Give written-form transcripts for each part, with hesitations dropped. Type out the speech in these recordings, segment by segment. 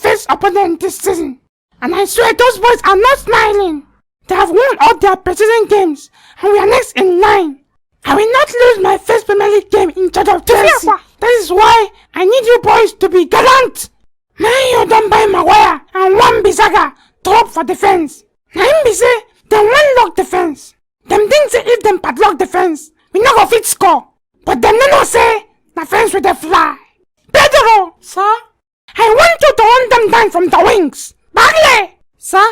first opponent this season, and I swear those boys are not smiling. They have won all their preseason games, and we are next in line. I will not lose my first Premier League game in charge of Chelsea. That is why I need you boys to be gallant. Man, you don't buy Maguire and one Bisaga to hope for defense. Now him be say, them one lock defense. Them think say if them padlock defense, we not go fit score. But them no say, na fence with the fly. Pedro! Sir? I want you to hunt them down from the wings. Bagley! Sir?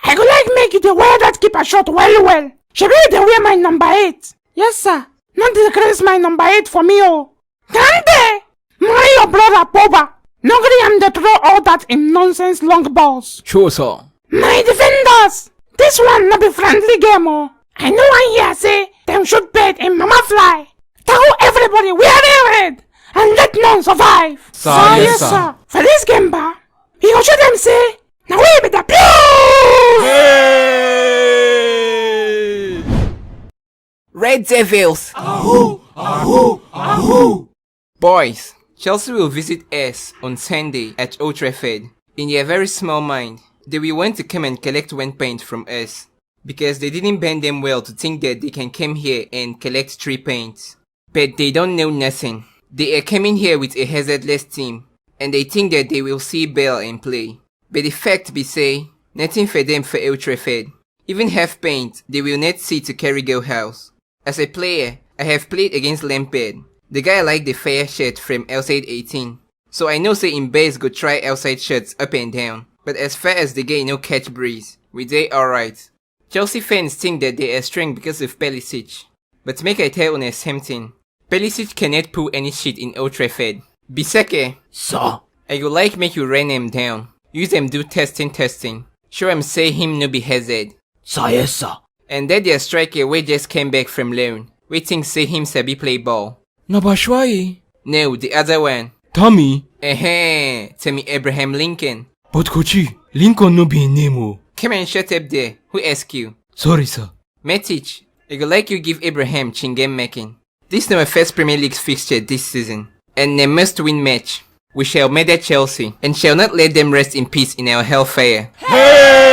I go like make you the wear that keeper shot well. Should be the wear my number 8. Yes, sir. Not disgrace my number 8 for me, oh. Grande! My your brother Poba. No agree am to throw all that in nonsense long balls. Sure, sir. My defenders! This one not be friendly game, oh. I know I hear say, them should bet in Mama Fly. Tackle everybody wearing red, and let none survive. Sir, yes, sir. For this game, ba, we go show them say, now we be the Blues! Hey! Red Devils! Ahoo! Ahoo! Ahoo! Boys, Chelsea will visit us on Sunday at Old Trafford. In their very small mind, they will want to come and collect 1 point from us, because they didn't bend them well to think that they can come here and collect 3 points. But they don't know nothing. They are coming here with a hazardless team, and they think that they will see Bale and play. But the fact be say, nothing for them for Old Trafford. Even half paint, they will not see to carry go house. As a player, I have played against Lampard, the guy like the fair shirt from outside 18. So I know say in base go try outside shots up and down. But as far as the guy no catch breeze, we dey alright. Chelsea fans think that they are strong because of Pulisic. But make I tell you something. Pulisic cannot pull any shit in Old Trafford. Biseke, Sir. I would like make you run him down. Use them do testing. Show him say him no be hazard. Sir, yes, sir. And that their striker we just came back from loan. We think say him sabi play ball. Nabashwai. No, the other one. Tommy. Tammy Abraham Lincoln. But Kochi, Lincoln no be a name, oh. Come and shut up there. Who asked you? Sorry, sir. Matic, I would like you give Abraham chingam making. This is our first Premier League fixture this season, and a must-win match. We shall murder Chelsea, and shall not let them rest in peace in our hellfire. Hey!